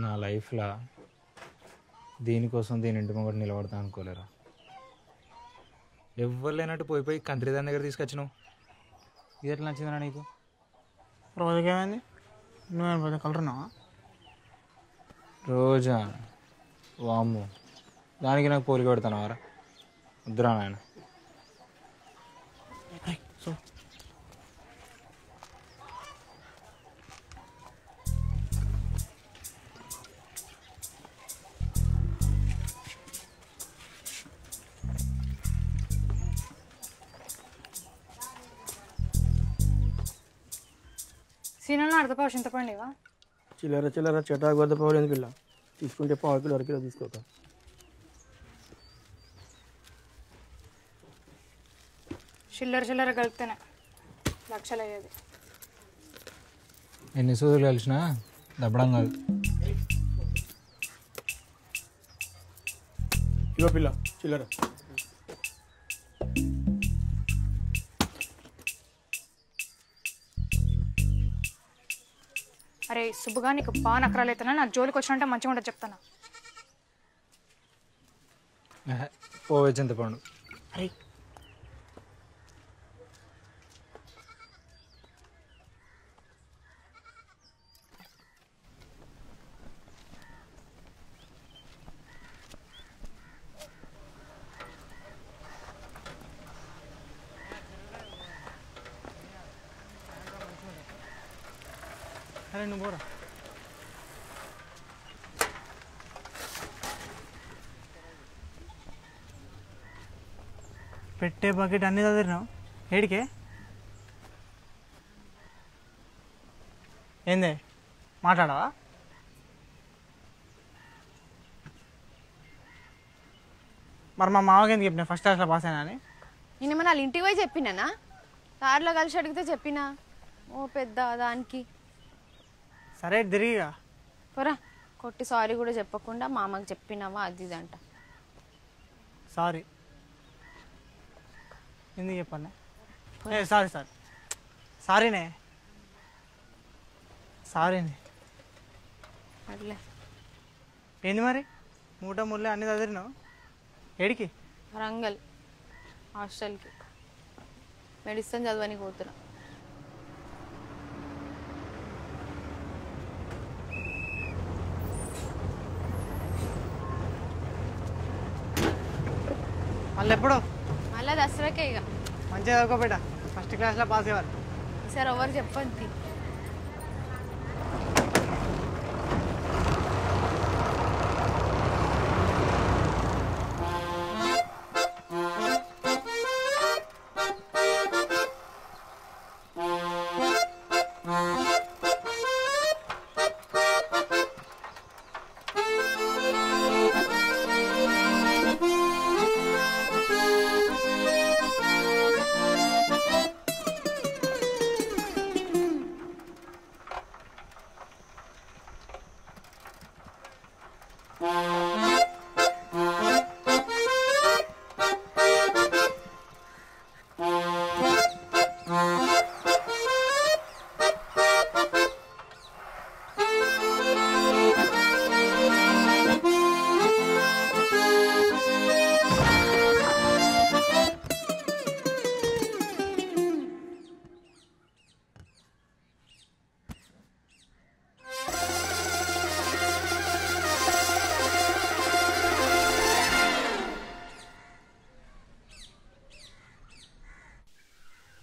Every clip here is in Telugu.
నా లైఫ్లో దీనికోసం దీని ఇంటి ముంగట నిలబడతా అనుకోలేరా. ఎవ్వరు లేనట్టు పోయి కంత్రి దాని దగ్గర తీసుకొచ్చినావు. ఇది ఎట్లా నచ్చిందిరా నీకు? రోజుకేమైంది? నువ్వేం పోతే కలరున్నావా? రోజా వామ్ము, దానికి నాకు పోలిక పెడతానవారా? వద్దురా నాయన. సో సీనల్ని అర్ధపావు చింతపండు ఇవా? చిల్లర చిల్లర చెటాకు వద్ద పోవాలి ఎందుకు ఇలా తీసుకుంటే పావు కిలో అరకిలో తీసుకోక. చిల్లర కలిపితేనే లక్షలు అయ్యేది. ఎన్ని సూదులు కలిసినా దప్పడం కాదు. ఇగో పిల్ల చిల్లర. అరే సుబ్బుగా నీకు బాగా నకరాలు అవుతున్నా, నా జోలికి వచ్చినంటే మంచిగా ఉంటుంది చెప్తాను. పోవే చింతపండు. అరే అరే నువ్వు పోరా. పెట్టే బకెట్ అన్నీ చదివినావు ఏడికే? ఏందే మాట్లాడవా? మరి మా మామకి ఎందుకు చెప్పినా ఫస్ట్ క్లాస్లో పాస్ అయినా అని? నేను ఏమన్నా వాళ్ళ ఇంటికి పోయి చెప్పినానా? కార్లో కలిసి అడిగితే చెప్పినా. ఓ పెద్ద దానికి సరే తిరిగిగా పోరా. కొట్టి సారీ కూడా చెప్పకుండా మామకి చెప్పినావా అది ఇది అంట. సారీ ఎందుకు చెప్పన్నా? సారీ సారీ సారీనే సారీనే. అట్లే ఏంది మరి మూట ముళ్ళే అన్నీ చదివినావు ఏడికి? వరంగల్ హాస్టల్కి మెడిసిన్ చదవని పోతున్నా. మళ్ళీ ఎప్పుడు? మళ్ళీ దసరాకే ఇక. మంచిగా చదువుకోబెట్ట, ఫస్ట్ క్లాస్లో పాస్ అయ్యారు. ఈసారి ఎవరు చెప్పద్ది.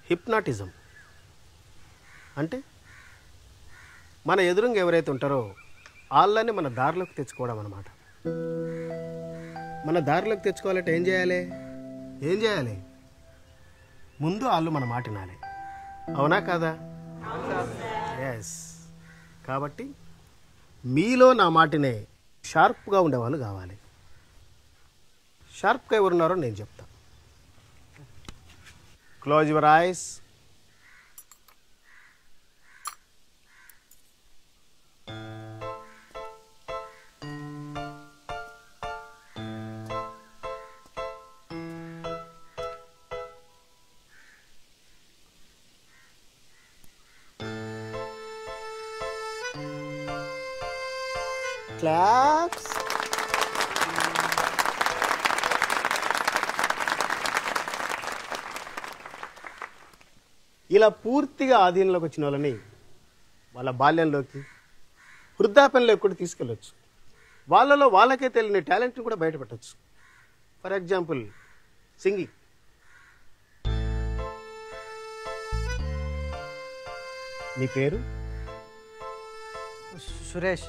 హిప్నాటిజం అంటే మన ఎదురుగా ఎవరైతే ఉంటారో వాళ్ళని మన దారిలోకి తెచ్చుకోవడం అన్నమాట. మన దారిలోకి తెచ్చుకోవాలంటే ఏం చేయాలి? ముందు వాళ్ళు మన మాట వినాలి. అవునా కాదా? ఎస్. కాబట్టి మీలో నా మాటనే షార్ప్గా ఉండేవాళ్ళు కావాలి. షార్ప్గా ఎవరున్నారో నేను చెప్తాను. Close your eyes. క్లాప్స్. ఇలా పూర్తిగా ఆధీనంలోకి వచ్చిన వాళ్ళని వాళ్ళ బాల్యంలోకి వృద్ధాప్యంలోకి కూడా తీసుకెళ్ళొచ్చు. వాళ్ళలో వాళ్ళకే తెలియని టాలెంట్ని కూడా బయటపెట్టచ్చు. For example singing. నీ పేరు? సురేష్.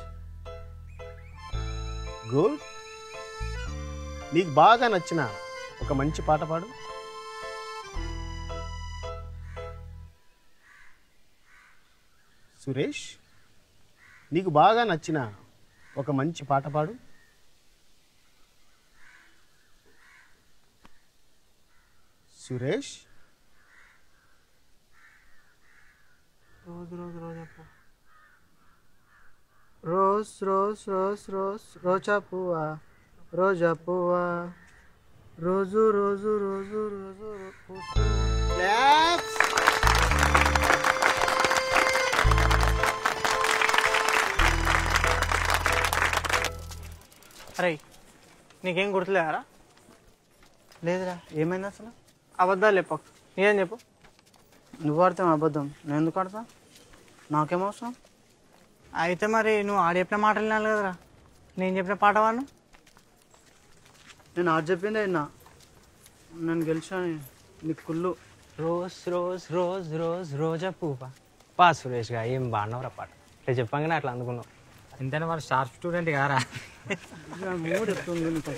గుడ్. నీకు బాగా నచ్చిన ఒక మంచి పాట పాడు. సురేష్, నీకు బాగా నచ్చిన ఒక మంచి పాట పాడు. సురేష్, రోజు రోజు రోజా రోజ్ రోజ్ రోజ్ రోజ్ రోజా పువ్వా రోజా పువ్వా రోజు రోజు రోజు రోజు అరే నీకేం గుర్తులేరా? లేదురా. ఏమైంది అసలు? అబద్ధాలు చెప్పకు. నీకేం చెప్పు. నువ్వు ఆడితే అబద్ధం, నేను ఎందుకు ఆడతా? నాకేమవసరం? అయితే మరి నువ్వు ఆడ చెప్పిన మాటలు వినాలి కదరా. నేను చెప్పిన పాట వాడు. నేను ఆడ చెప్పిందే విన్నా. నేను గెలిచాను. నీకు కుళ్ళు. రోజ్ రోజ్ రోజ్ రోజ్ రోజా పువ్వా. పా సురేష్గా ఏం బాగున్నావురా పాట. ఇట్లా చెప్పంగానే అట్లా అందుకున్నావు. ఎంతైనా వాళ్ళు షార్ప్ స్టూడెంట్ కారా? మూడు ఎత్తుంది నీకు.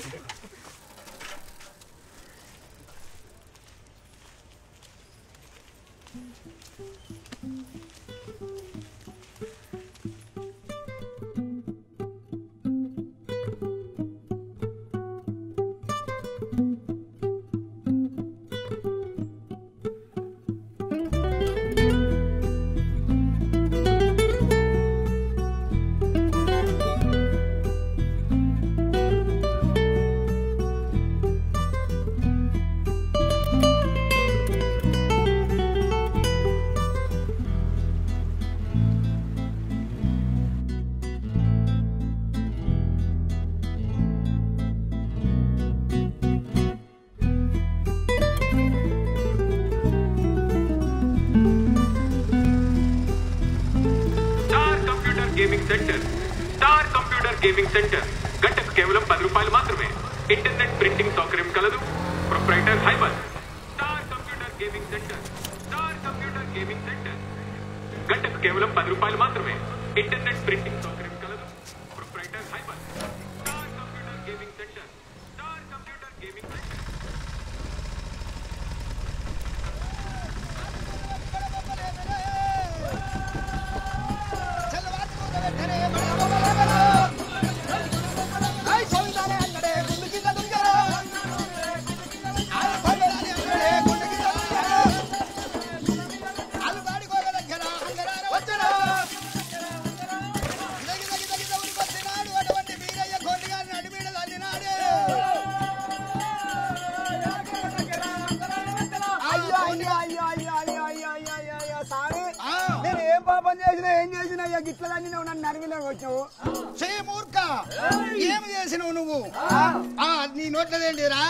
స్టార్ కంప్యూటర్ గేమింగ్ సెంటర్ గంటకు కేవలం 10 రూపాయలు మాత్రమే. ఇంటర్నెట్ ప్రింటింగ్ సౌకర్యం కలదు. Proprietor Haiber. Star computer gaming centre. Star computer gaming centre గంటకు కేవలం 10 రూపాయలు మాత్రమే. ఇంటర్నెట్ ప్రింటింగ్ సౌకర్యం కలదు. Proprietor Haiber. Star computer gaming centre. Star computer gaming centre. నేను ఏం పాపం చేసినా ఏం చేసినా గిట్ల నువ్వు నన్ను నరివిలో వచ్చావు. మూర్ఖ, ఏమి చేసినావు నువ్వు? నీ నోట్లదేంటిరా?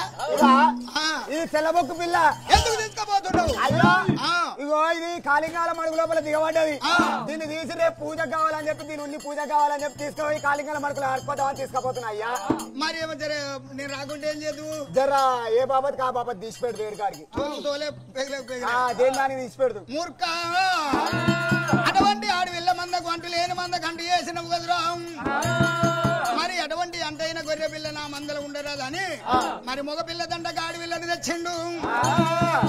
ఇది తెల్లబొక్కు పిల్ల. ఎందుకు తీసుకుపోతున్నావు? అయ్యో ఇగో ఇది కాళింగాల మడుగు లోపల దిగబడ్డది. దీన్ని తీసి రేపు పూజ కావాలని చెప్పి దీని ఉన్ని పూజ కావాలని చెప్పి తీసుకుపోయి కాళింగాల మడుగులు ఆడిపోతామని తీసుకుపోతున్నా. అయ్యా మరి ఏమో జర నేను రాకుంటే ఏం చేయదు? జరా ఏ బాబత్ కా బాబత్ తీసిపెడు దేని కాడికి దేని దానికి తీసిపెడదు. మూర్ఖ, అటువంటి ఆడు వెళ్ళ మందకు అంటు లేని మందకు అంటు చేసినవు కదురా. మరి అటువంటి అంటైన గొర్రె పిల్ల నా మందలు ఉండరాదని మరి మగ పిల్ల దండకు ఆడి పిల్లని తెచ్చిండు.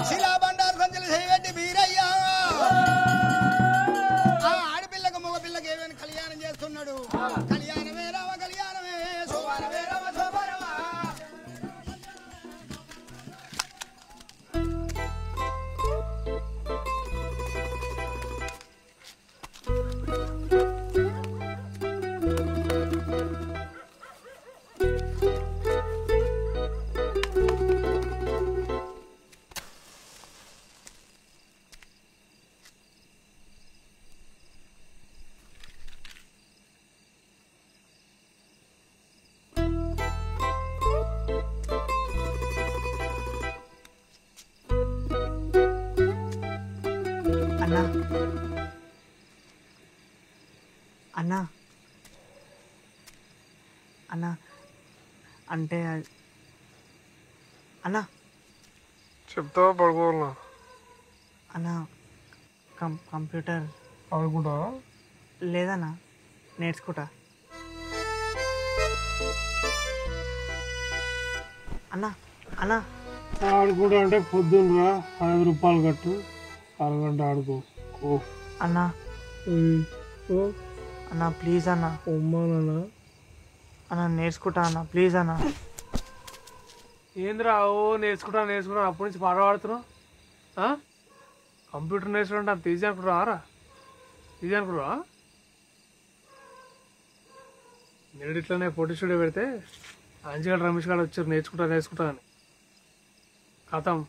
శిలా బండారు సంచులు చేయబెట్టి బీరయ్యా ఆడపిల్లకు మగ పిల్లకి ఏమైనా కళ్యాణం చేస్తున్నాడు. కళ్యాణమే రామ కళ్యాణమే, శోభానమే రామ శోభానమా. అన్నా అన్నా అంటే అన్నా చెప్తావా పడుకోవాలన్నా అన్నా కంప్యూటర్ ఆడుకుంటావా లేదన్నా నేర్చుకుంటా అన్నా అన్నా ఆడుకుంటా అంటే పొద్దున్నరా 5 రూపాయలు కట్టు అరగంట ఆడుకో అన్నా అన్నా ప్లీజ్ అన్నా ఉమ్మానన్నా అన్నా నేర్చుకుంటా అన్నా ప్లీజ్ అన్నా ఏంద్రా ఓ నేర్చుకుంటా అప్పటి నుంచి పాట పాడుతున్నావు కంప్యూటర్ నేర్చుకుంటే అంత ఈజీ అనుకుంటున్నారా నేను ఇట్లనే ఫోటో స్టూడియో పెడితే అంజిగాడు రమేష్ గారు వచ్చారు నేర్చుకుంటా అని కథం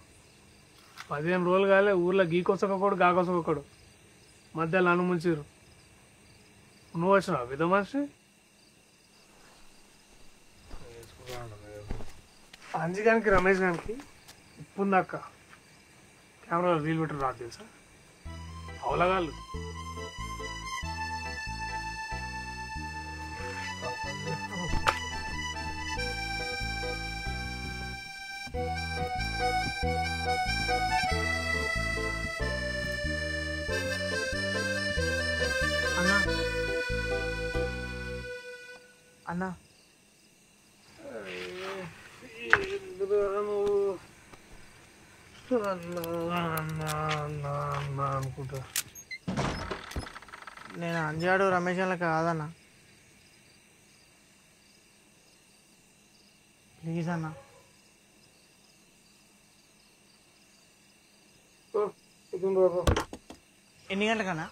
15 రోజులు కాలే ఊర్లో గీకొసకొకడు గాకొసకొకడు మధ్యలో నన్ను ముంచారు నువ్వు వచ్చినావు విధ మనిషి అంజిగానికి రమేష్ గారికి ఇప్పుందాక కెమెరాలో రీల్ పెట్టరు రాదు తెలుసా అవలగాళ్ళు అన్నా అన్నా అనుకుంటా నేను అంజాడు రమేష్ అన్న కాదన్నా ప్లీజ్ అన్నా ఎన్ని గంటలకన్నా